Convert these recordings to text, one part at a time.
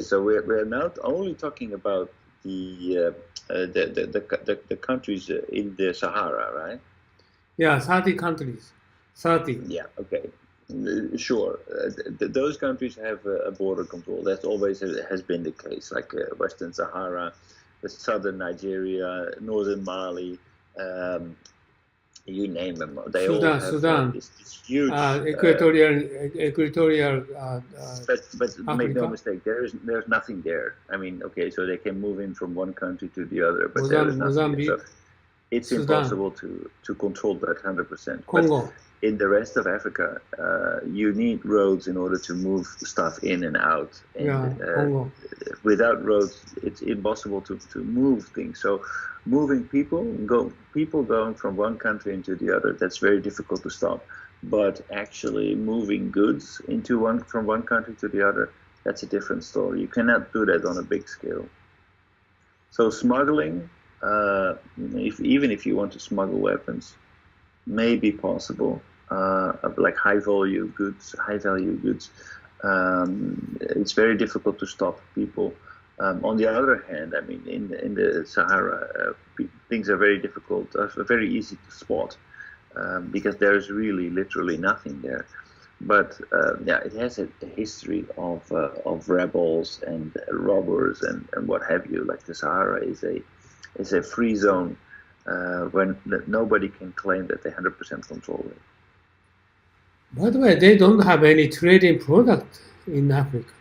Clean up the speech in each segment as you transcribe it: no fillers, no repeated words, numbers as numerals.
so we're not only talking about the countries in the Sahara, right? Yeah, 30 countries. 30. Yeah, okay. Sure. Those countries have a border control. That always has been the case, like Western Sahara, the southern Nigeria, northern Mali, um, you name them. They all Sudan, have Sudan, this huge. equatorial But make no Africa, mistake, there's nothing there. I mean, okay, so they can move in from one country to the other, but there is nothing there. So Mozambique, it's Sudan, impossible to control that 100%. But Congo. in the rest of Africa, you need roads in order to move stuff in and out. And Yeah, Congo. without roads, it's impossible to move things. So moving people going from one country into the other, that's very difficult to stop. But actually moving goods from one country to the other, that's a different story. You cannot do that on a big scale. So smuggling, even if you want to smuggle weapons, may be possible, like high value goods. It's very difficult to stop people. On the other hand, I mean, in the Sahara, things are very difficult, very easy to spot, because there's really literally nothing there. But yeah, it has a history of rebels and robbers and what have you. Like the Sahara is a free zone, when nobody can claim that they 100% control it. By the way, they don't have any trading product in Africa.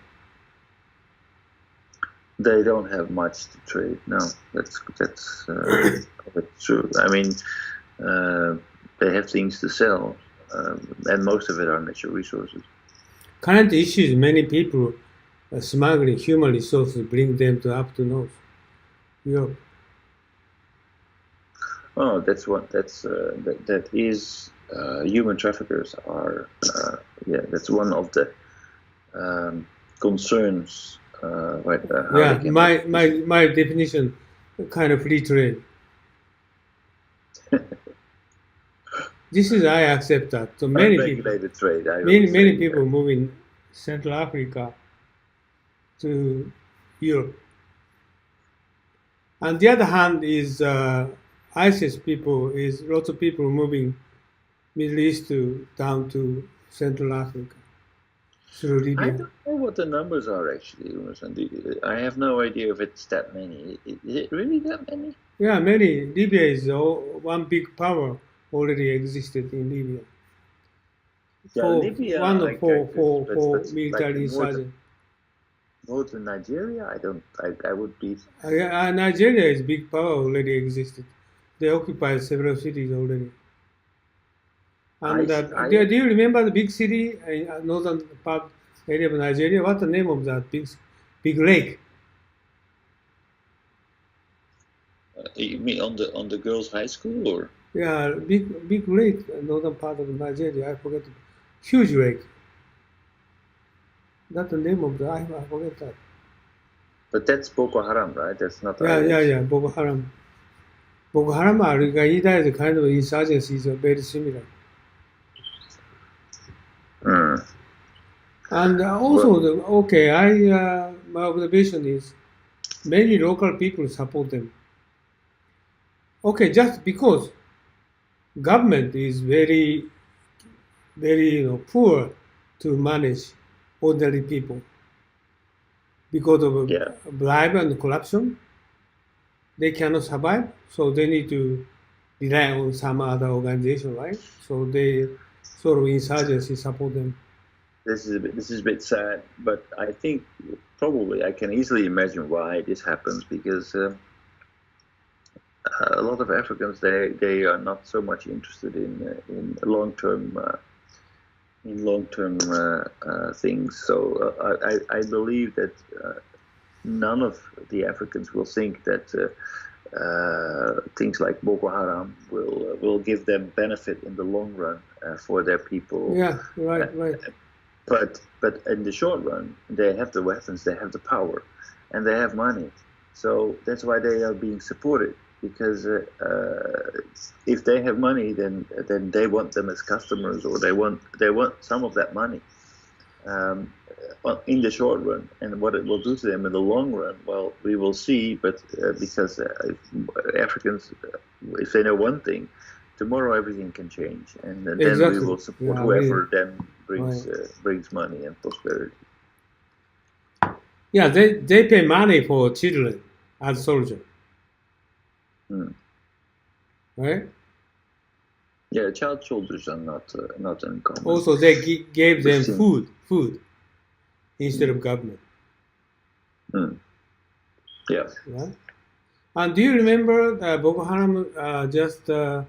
They don't have much to trade. No, that's true. I mean, they have things to sell, and most of it are natural resources. Current issues, many people smuggling human resources, bring them to up to north Europe. Oh, that is human traffickers are yeah, that's one of the concerns. Right, how Yeah, they can my definition, kind of free trade. This is I accept that. So unregulated trade. I would many say, people move in Central Africa to Europe. On the other hand, is ISIS people is lots of people moving Middle East down to Central Africa through I Libya. don't know what the numbers are actually, I have no idea if it's that many. Is it really that many? Yeah, many. Libya is one big power already existed in Libya. Yeah, Libya, One I of four, guess, four, four but like military insurgents. northern Nigeria, I would be. Nigeria is big power already existed. They occupy several cities already. And do you remember the big city in northern part area of Nigeria? What's the name of that big lake? You mean on the girls' high school, or? Yeah, big lake, northern part of Nigeria. I forget. Huge lake. That's the name of I forget that. But that's Boko Haram, right? That's not Yeah. Boko Haram. Boko Haram Al Qaeda is a kind of insurgencies are very similar. And also, my observation is many local people support them. Okay, just because government is very, very poor to manage ordinary people because of bribe and corruption, they cannot survive. So they need to rely on some other organization, right? So they sort of insurgency support them. This is a bit sad, but I think probably I can easily imagine why this happens, because a lot of Africans they are not so much interested in long-term things. So I believe that none of the Africans will think that things like Boko Haram will give them benefit in the long run for their people. Yeah, right. But in the short run, they have the weapons, they have the power, and they have money. So that's why they are being supported. Because if they have money, then they want them as customers, or they want some of that money. in the short run, and what it will do to them in the long run, well, we will see. But because Africans, if they know one thing, tomorrow everything can change, and then Exactly. we will support Yeah, whoever then brings right. brings money and prosperity. Yeah, they pay money for children as soldier, Mm. right? Yeah, child soldiers are not uncommon. Also, they gave them We've seen. food instead of government. Mm. Yeah. Right? And do you remember Boko Haram just lot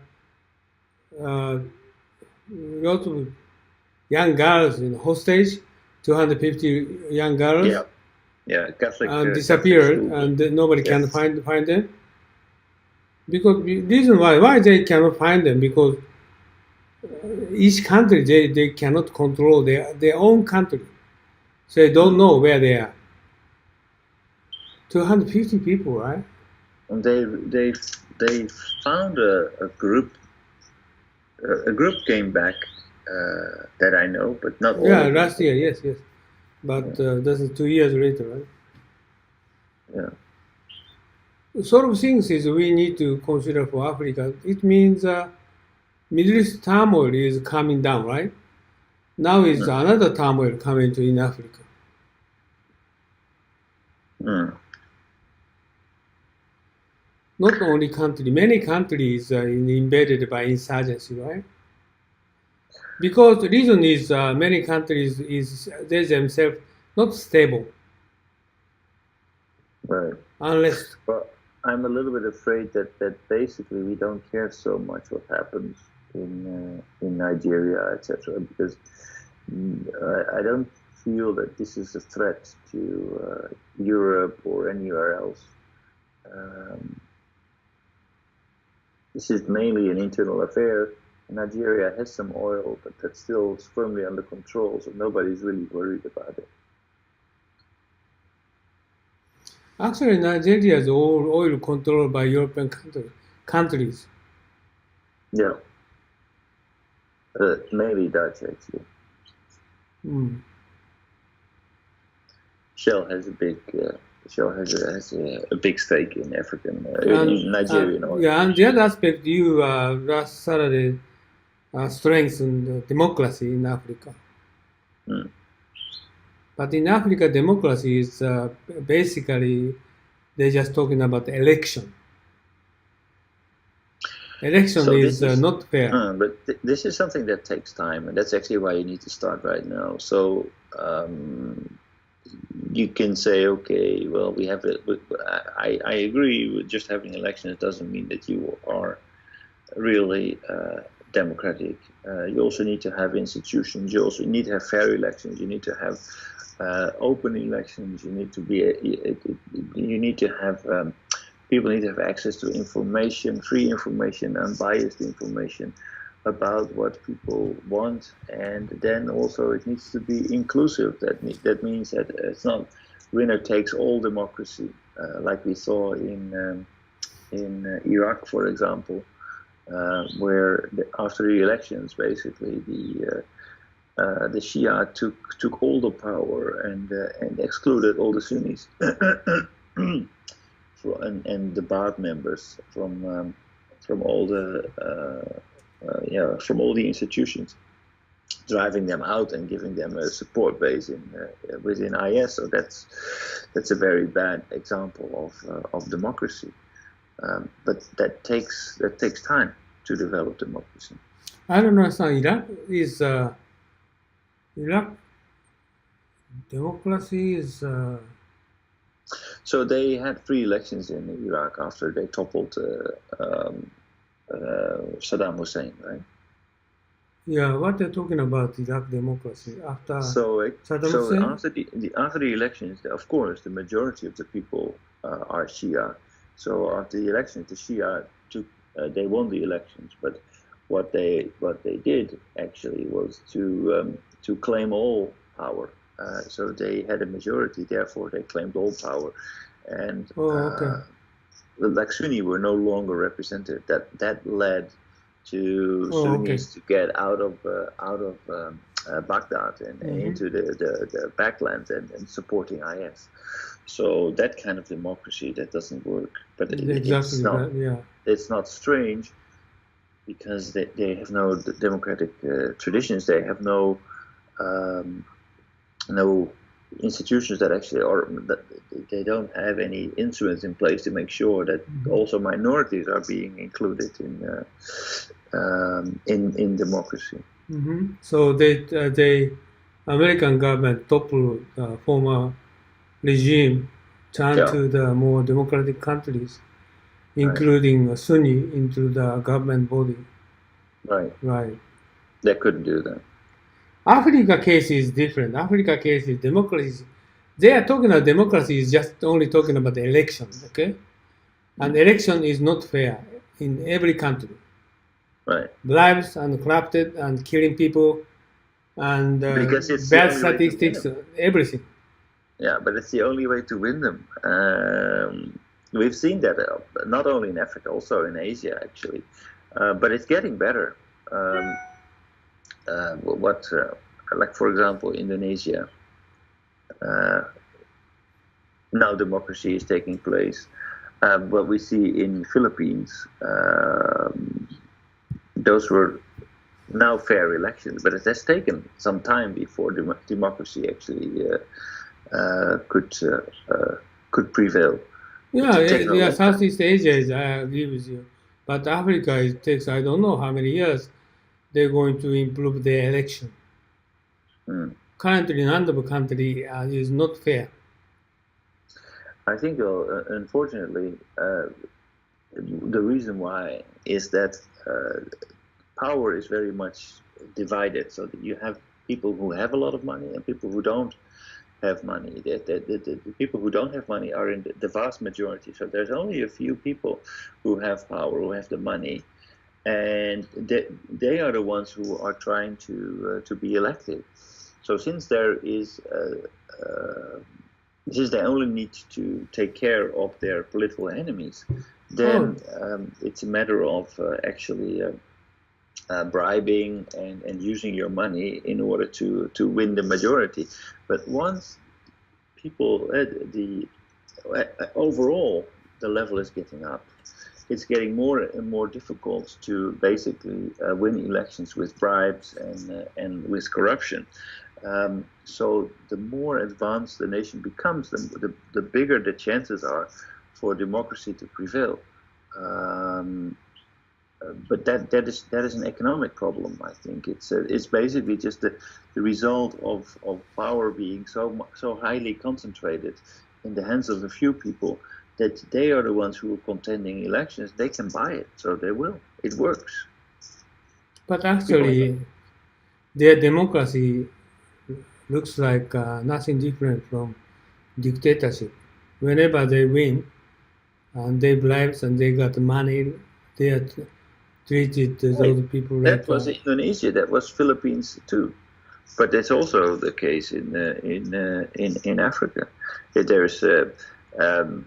of young girls in hostage, 250 young girls, Yeah. Yeah. Catholic and Catholic disappeared, school. and nobody can Yes. find them. Because the reason why they cannot find them, because each country they cannot control their own country, so they don't know where they are. 250 people, right? And they found a group. A group came back that I know, but not all Yeah, of them. last year, yes, but that's 2 years later, right? Yeah. Sort of things is we need to consider for Africa. It means Middle East turmoil is coming down, right? Now is Mm. another turmoil coming to in Africa. Mm. Not only country, many countries invaded by insurgency, right? Because the reason is many countries is they themselves not stable Right. unless. But I'm a little bit afraid that basically we don't care so much what happens in Nigeria, etc. Because I don't feel that this is a threat to Europe or anywhere else. Um, this is mainly an internal affair. Nigeria has some oil, but that's still firmly under control, so nobody's really worried about it. Actually, Nigeria is all oil controlled by European countries. Yeah, mainly Dutch actually. Mm. Shell has a big stake in in Nigerian oil. Yeah, and the other aspect, you last Saturday strengthened democracy in Africa. Mm. But in Africa, democracy is basically they're just talking about election. Election So is this is not fair. but this is something that takes time, and that's actually why you need to start right now. So you can say, okay, well, we have it. I agree with just having elections doesn't mean that you are really democratic. You also need to have institutions. You also need to have fair elections. You need to have open elections. You need to be. You need to have. People need to have access to information, free information, unbiased information about what people want, and then also it needs to be inclusive. That means that it's not winner takes all democracy, like we saw in Iraq, for example, where after the elections, basically the Shia took all the power and excluded all the Sunnis. And the Ba'ath members from all from all the institutions, driving them out and giving them a support base within IS. So that's a very bad example of democracy. But that takes time to develop democracy. I don't understand. Iraq democracy is. So they had free elections in Iraq after they toppled Saddam Hussein, right? Yeah, what they're talking about Iraq democracy after Saddam Hussein? After the elections, of course, the majority of the people are Shia. So after the elections, the Shia they won the elections. But what they did actually was to claim all power. So they had a majority, therefore they claimed all power, and the Sunni were no longer represented. That led to Sunnis to get out of Baghdad and Mm-hmm. into the backlands and supporting IS. So that kind of democracy that doesn't work. But Exactly that. Yeah. it's not strange because they have no democratic traditions. They have no no institutions that actually are that they don't have any instruments in place to make sure that also minorities are being included in democracy. Mm-hmm. So the American government toppled the former regime, turned Yeah, to the more democratic countries, right, including Sunni into the government body. right. Right. They couldn't do that. Africa case is different. Africa case is democracy. They are talking about democracy is just only talking about the election, okay? And election is not fair in every country. Right. Bribes and corrupted and killing people and Because it's the bad only way to win statistics, them. everything. Yeah, but it's the only way to win them. We've seen that not only in Africa, also in Asia, actually. But it's getting better. Um, like for example, Indonesia. Uh, Now democracy is taking place. What we see in Philippines, those were now fair elections, but it has taken some time before democracy actually could prevail. Yeah, It's taken a yeah, long time. Southeast Asia is, I agree with you. But Africa, it takes, I don't know how many years they're going to improve their election. Mm. Currently, none of the country is not fair. I think, unfortunately, the reason why is that power is very much divided. So that you have people who have a lot of money and people who don't have money. The people who don't have money are in the vast majority. So there's only a few people who have power, who have the money, and they are the ones who are trying to be elected. So since there is since they only need to take care of their political enemies, Oh, then it's a matter of actually bribing and using your money in order to win the majority. But once people, overall, the level is getting up. It's getting more and more difficult to basically win elections with bribes and with corruption. So the more advanced the nation becomes, the bigger the chances are for democracy to prevail. Um, but that is an economic problem. I think it's basically just the result of power being so highly concentrated in the hands of a few people that they are the ones who are contending elections. They can buy it, so they will. It works. but People, actually, their democracy looks like nothing different from dictatorship. Whenever they win and they bribes and they got money, they are treated right? those people That like was Indonesia. That was Philippines too. But that's also the case in Africa. There's um,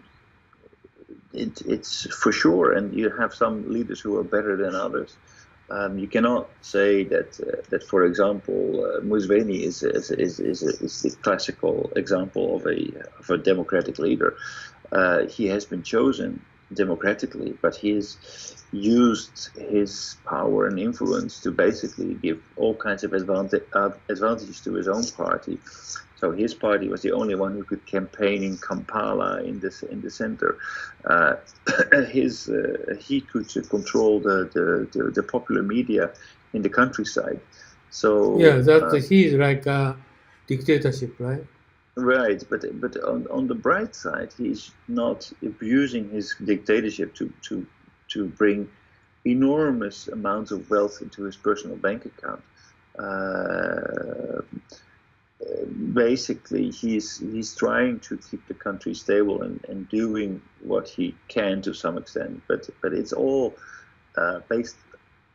it's for sure, and you have some leaders who are better than others. You cannot say that, for example, Museveni is the classical example of a democratic leader. He has been chosen democratically, but he's used his power and influence to basically give all kinds of advantages to his own party. So his party was the only one who could campaign in Kampala in the center. Uh, he could control the popular media in the countryside. yeah, So that he is like a dictatorship, right? right, but on the bright side, he's not abusing his dictatorship to bring enormous amounts of wealth into his personal bank account. Uh, Basically, he's trying to keep the country stable and doing what he can to some extent, but it's all based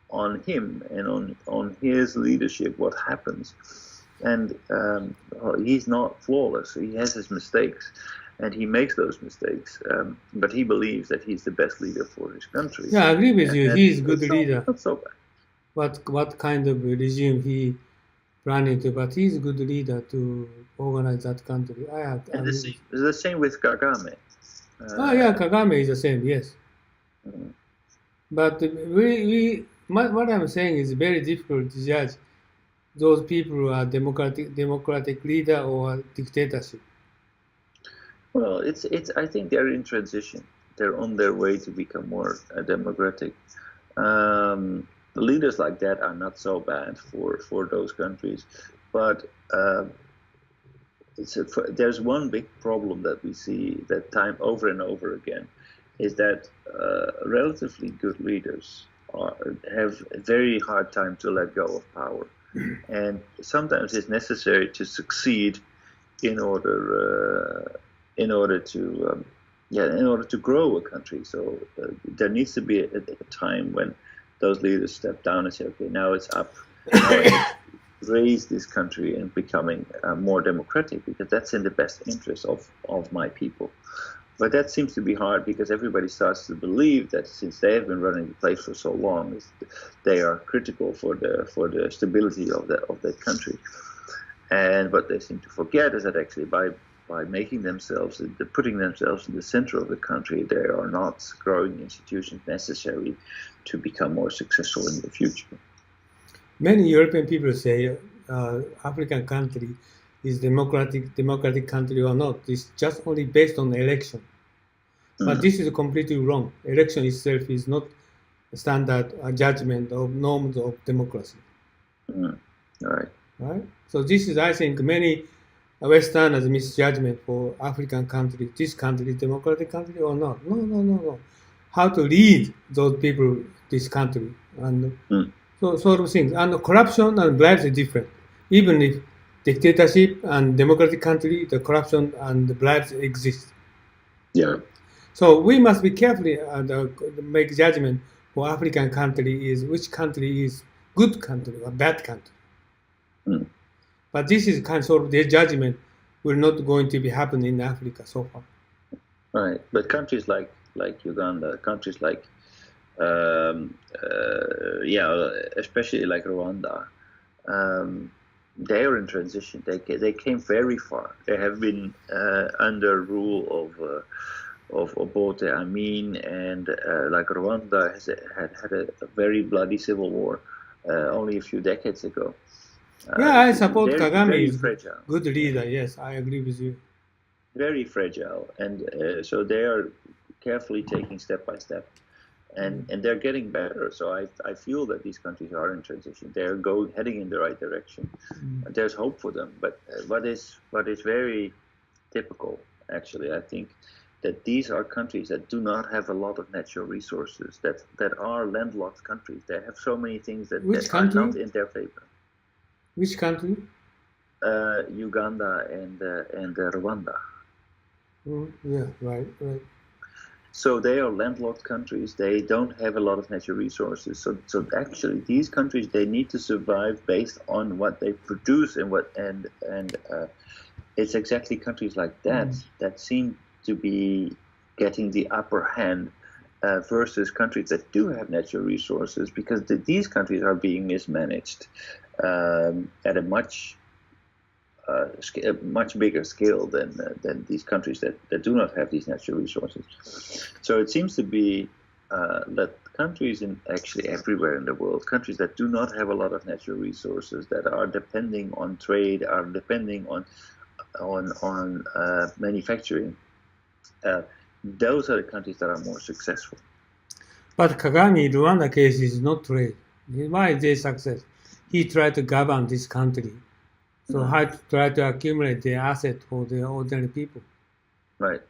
on him and on his leadership. What happens, and he's not flawless. He has his mistakes, and he makes those mistakes. But he believes that he's the best leader for his country, Yeah, I agree with you. and He is good it's leader. not so bad. What kind of regime he running to, but he's a good leader to organize that country. And the same with Kagame. Kagame is the same, yes. Mm. But what I'm saying is very difficult to judge those people who are democratic leader or dictatorship. Well, I think they're in transition. They're on their way to become more democratic. Leaders like that are not so bad for those countries, but there's one big problem that we see that time over and over again, is that relatively good leaders have a very hard time to let go of power, and sometimes it's necessary to succeed in order to grow a country. So there needs to be a time when those leaders step down and say, okay, now it's up. Now I raise this country and becoming more democratic, because that's in the best interest of my people. But that seems to be hard, because everybody starts to believe that since they have been running the place for so long, they are critical for the stability of that country. And what they seem to forget is that actually by making themselves, putting themselves in the center of the country, they are not growing institutions necessary to become more successful in the future. Many European people say African country is democratic country or not. It's just only based on election. But this is completely wrong. Election itself is not a standard judgment of norms of democracy. Right. So this is, I think, many Westerners misjudgment for African country. This country is democratic country or not? No. How to lead those people, this country, and so sort of things. And corruption and bribes are different. Even if dictatorship and democratic country, the corruption and the bribes exist. Yeah. So we must be carefully make judgment for African country is which country is good country or bad country. But this is kind of their judgment will not going to be happening in Africa so far. Right, but countries like Uganda, countries like especially like Rwanda, they are in transition. They came very far. They have been under rule of Obote Amin, and like Rwanda had a very bloody civil war only a few decades ago. I support Kagame is fragile. Good leader. Yes, I agree with you. Very fragile, and so they are carefully taking step by step, and they're getting better. So I feel that these countries are in transition. They're heading in the right direction. There's hope for them. But what is very typical, actually, I think, that these are countries that do not have a lot of natural resources. That are landlocked countries. They have so many things that are not in their favor. Which country? Uganda and Rwanda. Right. So they are landlocked countries. They don't have a lot of natural resources. So actually, these countries, they need to survive based on what they produce and it's exactly countries like that that seem to be getting the upper hand versus countries that do have natural resources, because these countries are being mismanaged at a much bigger scale than these countries that do not have these natural resources. So it seems to be that countries actually everywhere in the world, countries that do not have a lot of natural resources, that are depending on trade, are depending on manufacturing, those are the countries that are more successful. But Kagame, Rwanda case is not trade. Why is they success? He tried to govern this country. So how to try to accumulate the asset for the ordinary people. Right.